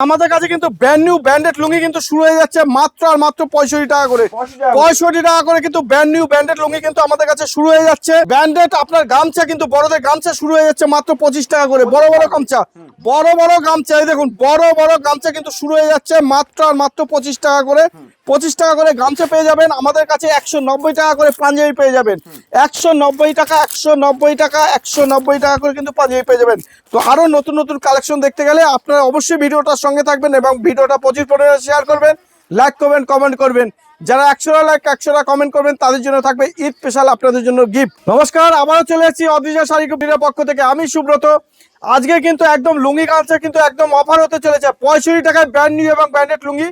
আমাদের কাছে কিন্তু ব্র্যান্ড নিউ ব্র্যান্ডেড লুঙ্গি কিন্তু শুরু হয়ে যাচ্ছে মাত্র আর মাত্র 65 টাকা করে। 65 টাকা করে কিন্তু ব্র্যান্ড নিউ ব্র্যান্ডেড লুঙ্গি কিন্তু আমাদের কাছে শুরু হয়ে যাচ্ছে। ব্র্যান্ডেড আপনার গামছা কিন্তু বড়দের গামছা শুরু হয়ে যাচ্ছে মাত্র 25 টাকা করে। বড় বড় গামছা, বড় বড় গামছা, এই দেখুন বড় বড় গামছা কিন্তু শুরু হয়ে যাচ্ছে মাত্র আর মাত্র 25 টাকা করে। 25 টাকা করে গামছা পেয়ে যাবেন আমাদের কাছে। 190 টাকা করে পাঞ্জাবি পেয়ে যাবেন। 190 টাকা 190 টাকা 190 টাকা করে কিন্তু পাঞ্জাবি পেয়ে যাবেন। তো আরো নতুন নতুন কালেকশন দেখতে গেলে আপনারা অবশ্যই ভিডিওটার সঙ্গে থাকবেন এবং ভিডিওটা প্রচুর পরিমাণে শেয়ার করবেন, লাইক করবেন, কমেন্ট করবেন। যারা 100টা লাইক 100টা কমেন্ট করবেন তাদের জন্য থাকবে ঈদ স্পেশাল আপনাদের জন্য গিফট। নমস্কার, আবারও চলে এসেছি অদ্রিজা শাড়ি গ্রুপের পক্ষ থেকে। আমি সুব্রত। আজকে কিন্তু একদম লুঙ্গি গামছা কিন্তু একদম অফার হতে চলেছে 65 টাকায় ব্র্যান্ড নিউ এবং ব্র্যান্ডেড লুঙ্গি।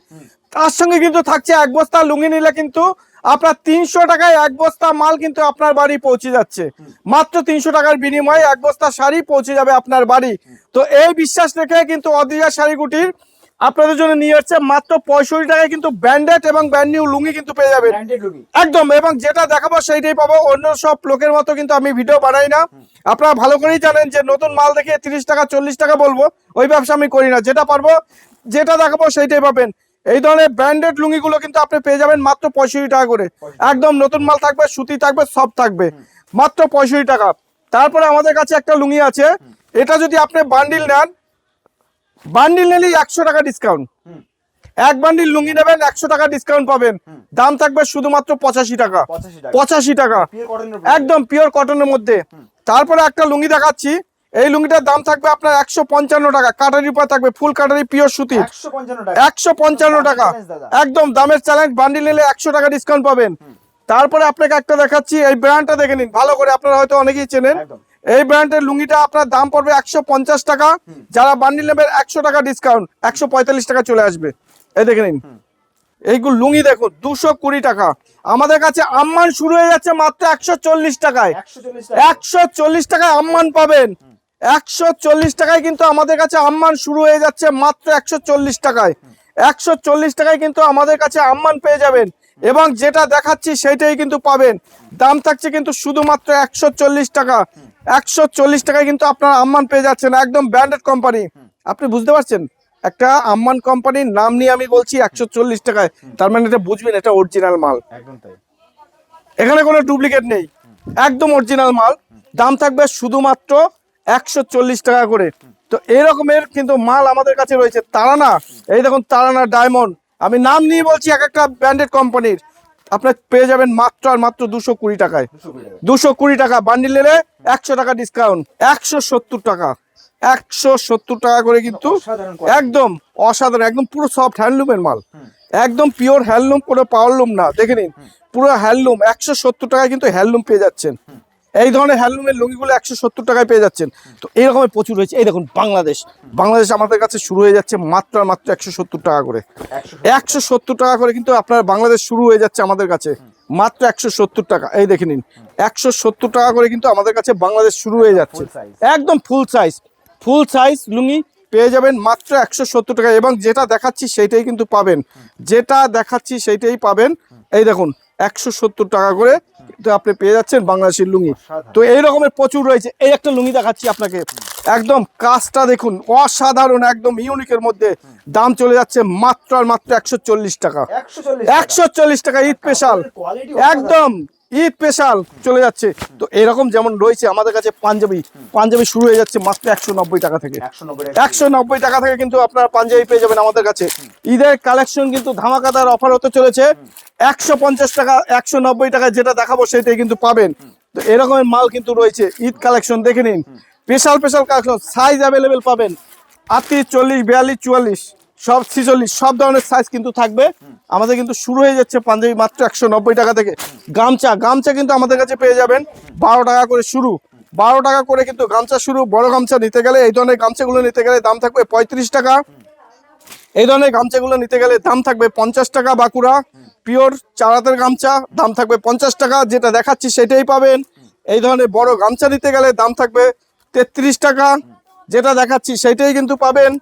তার সঙ্গে কিন্তু থাকছে এক বস্তা লুঙ্গি নিলে কিন্তু আপনার 300 টাকায় এক বস্তা মাল কিন্তু আপনার বাড়ি পৌঁছে যাচ্ছে। মাত্র 300 টাকার বিনিময়ে এক বস্তা শাড়ি পৌঁছে যাবে আপনার বাড়ি। তো এই বিশ্বাস রেখে কিন্তু অদ্রিজা শাড়ি কুটির আপনাদের জন্য নিয়ে আসছে মাত্র 65 টাকায় কিন্তু ব্র্যান্ডেড এবং ব্র্যান্ড নিউ লুঙ্গি কিন্তু পেয়ে যাবেন একদম। এবং যেটা দেখাবো সেইটাই পাবো, অন্য সব লোকের মতো কিন্তু আমি ভিডিও বানাই না। আপনারা ভালো করেই জানেন যে নতুন মাল দেখে 30 টাকা 40 টাকা বলবো, ওই ব্যবসা আমি করি না। যেটা পারবো যেটা দেখাবো সেইটাই পাবেন। এই ধরনের ব্র্যান্ডেড লুঙ্গিগুলো কিন্তু আপনি পেয়ে যাবেন মাত্র 65 টাকা করে। একদম নতুন মাল থাকবে, সুতি থাকবে, সব থাকবে মাত্র 65 টাকা। তারপরে আমাদের কাছে একটা লুঙ্গি আছে, এটা যদি আপনি বান্ডিল নেন, বান্ডিল নিলেই 100 টাকা ডিসকাউন্ট। এক বান্ডিল লুঙ্গি নেবেন 100 টাকা ডিসকাউন্ট পাবেন। দাম থাকবে শুধুমাত্র 85 টাকা। 85 টাকা একদম পিওর কটনের মধ্যে। তারপরে একটা লুঙ্গি দেখাচ্ছি, এই লুঙ্গিটার দাম থাকবে আপনার 155 টাকা। কাটারি উপর থাকবে, ফুল কাটারি পিওর সুতি। 155 টাকা একদম দামের চ্যালেঞ্জ। বান্ডিল নিলে 100 টাকা ডিসকাউন্ট পাবেন। তারপরে আপনাকে একটা দেখাচ্ছি, এই ব্র্যান্ডটা দেখে নিন ভালো করে, আপনারা হয়তো অনেকেই চেনেন। এই ব্র্যান্ডের লুঙ্গিটা আপনার দাম পড়বে 150 টাকা। যারা বান্ডিল নেবেন 100 টাকা ডিসকাউন্ট, 145 টাকা চলে আসবে। এই দেখে নিন এইগুলো লুঙ্গি দেখুন 220 টাকা। আমাদের কাছে আম্মান শুরু হয়ে যাচ্ছে মাত্র 140 টাকায়। 140 টাকায় আম্মান পাবেন। 140 টাকায় কিন্তু আমাদের কাছে আম্মান শুরু হয়ে যাচ্ছে মাত্র 140 টাকায়। 140 টাকায় কিন্তু আমাদের কাছে আম্মান পেয়ে যাবেন এবং যেটা দেখাচ্ছি সেইটাই কিন্তু পাবেন। দাম থাকছে কিন্তু শুধুমাত্র 140 টাকা। 140 টাকায় কিন্তু আপনারা আম্মান পেয়ে যাচ্ছেন, একদম ব্র্যান্ডেড কোম্পানি। আপনি বুঝতে পারছেন, একটা আম্মান কোম্পানির নাম নিয়ে আমি বলছি 140 টাকায়, তার মানে এটা বুঝবেন এটা অরিজিনাল মাল। এখানে কোনো ডুপ্লিকেট নেই, একদম অরিজিনাল মাল। দাম থাকবে শুধুমাত্র 140 টাকা করে। তো এরকমের কিন্তু মাল আমাদের কাছে রয়েছে। তারানা, এই দেখুন তারানা ডায়মন্ড, আমি নাম নিয়ে বলছি এক একটা ব্র্যান্ডেড কোম্পানির। আপনার পেয়ে যাবেন মাত্র আর মাত্র 220 টাকায়। 220 টাকা বান্ডিল নিলে 100 টাকা ডিসকাউন্ট। 170 টাকা, 170 টাকা করে কিন্তু একদম অসাধারণ, একদম পুরো সফট হ্যান্ডলুমের মাল, একদম পিওর হ্যান্ডলুম, কোনো পাওয়ারলুম না। দেখে নিন পুরো হ্যান্ডলুম। 170 টাকায় কিন্তু হ্যান্ডলুম পেয়ে যাচ্ছেন। এই ধরনের হ্যান্ডলুমের লুঙ্গিগুলো 170 টাকায় পেয়ে যাচ্ছেন। তো এরকমের প্রচুর রয়েছে। এই দেখুন বাংলাদেশ, বাংলাদেশ আমাদের কাছে শুরু হয়ে যাচ্ছে মাত্র আর মাত্র 170 টাকা করে। 170 টাকা করে কিন্তু আপনার বাংলাদেশ শুরু হয়ে যাচ্ছে আমাদের কাছে মাত্র 170 টাকা। এই দেখে নিন 170 টাকা করে কিন্তু আমাদের কাছে বাংলাদেশ শুরু হয়ে যাচ্ছে। একদম ফুল সাইজ লুঙ্গি পেয়ে যাবেন মাত্র 170 টাকা। এবং যেটা দেখাচ্ছি সেইটাই কিন্তু পাবেন, যেটা দেখাচ্ছি সেইটাই পাবেন। এই দেখুন 170 টাকা করে কিন্তু আপনি পেয়ে যাচ্ছেন বাংলাদেশের লুঙ্গি। তো এই রকমের প্রচুর রয়েছে। এই একটা লুঙ্গি দেখাচ্ছি আপনাকে, একদম কাজটা দেখুন অসাধারণ, একদম ইউনিকের মধ্যে। দাম চলে যাচ্ছে মাত্র আর মাত্র 140 টাকা। 140 টাকা ঈদ স্পেশাল, একদম ঈদ স্পেশাল চলে যাচ্ছে। তো এরকম যেমন রয়েছে আমাদের কাছে পাঞ্জাবি শুরু হয়ে যাচ্ছে মাত্র 190 টাকা থেকে। 190 টাকা থেকে কিন্তু আপনার পাঞ্জাবি পেয়ে যাবেন আমাদের কাছে। ঈদের কালেকশন কিন্তু ধামাকাদার অফার হতে চলেছে। 150 টাকা 190 টাকা যেটা দেখাবো সেটাই কিন্তু পাবেন। তো এরকমের মাল কিন্তু রয়েছে। ঈদ কালেকশন দেখে নিন, স্পেশাল কালেকশন, সাইজ অ্যাভেলেবেল পাবেন। 38, 40, 42, 44, সব 46, সব ধরনের সাইজ কিন্তু থাকবে। আমাদের কিন্তু শুরু হয়ে যাচ্ছে পাঞ্জাবি মাত্র 190 টাকা থেকে। গামছা কিন্তু আমাদের কাছে পেয়ে যাবেন 12 টাকা করে শুরু। 12 টাকা করে কিন্তু গামছা শুরু। বড় গামছা নিতে গেলে, এই ধরনের গামছাগুলো নিতে গেলে দাম থাকবে 35 টাকা। এই ধরনের গামছাগুলো নিতে গেলে দাম থাকবে 50 টাকা। বাঁকুড়া পিওর চারাতের গামছা দাম থাকবে 50 টাকা, যেটা দেখাচ্ছি সেটাই পাবেন। এই ধরনের বড় গামছা নিতে গেলে দাম থাকবে 33 টাকা, যেটা দেখাচ্ছি সেইটাই কিন্তু পাবেন।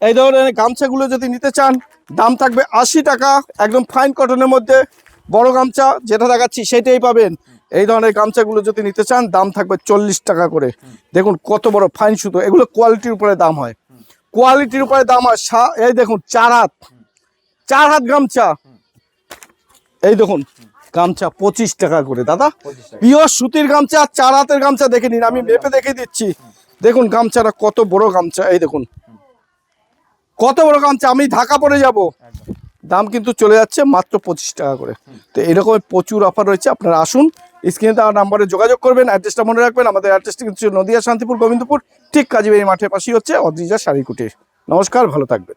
এই ধরনের গামছাগুলো যদি নিতে চান দাম থাকবে 80 টাকা, একদম ফাইন কটনের মধ্যে বড় গামছা যেটা দেখাচ্ছি সেটাই পাবেন। এই ধরনের গামছাগুলো যদি নিতে চান দাম থাকবে 40 টাকা করে। দেখুন কত বড় ফাইন সুতো, এগুলো কোয়ালিটির উপরে দাম হয়। কোয়ালিটির উপরে দাম হয়। এই দেখুন 4 হাত গামছা, এই দেখুন গামছা 25 টাকা করে দাদা। পিওর সুতির গামছা, 4 হাতের গামছা দেখে নিন, আমি মেপে দেখে দিচ্ছি। দেখুন গামছাটা কত বড় গামছা, এই দেখুন কত বড় গামছা, আমি ঢাকা পড়ে যাব। দাম কিন্তু চলে যাচ্ছে মাত্র 25 টাকা করে। তো এরকম প্রচুর অফার রয়েছে, আপনারা আসুন, স্ক্রিনে দেওয়া নাম্বারে যোগাযোগ করবেন। অ্যাড্রেসটা মনে রাখবেন, আমাদের অ্যাড্রেসটা কিন্তু নদিয়া শান্তিপুর গোবিন্দপুর, ঠিক কাজীবাড়ি মাঠের পাশেই হচ্ছে অদ্রিজা শাড়ি কুটির। নমস্কার, ভালো থাকবেন।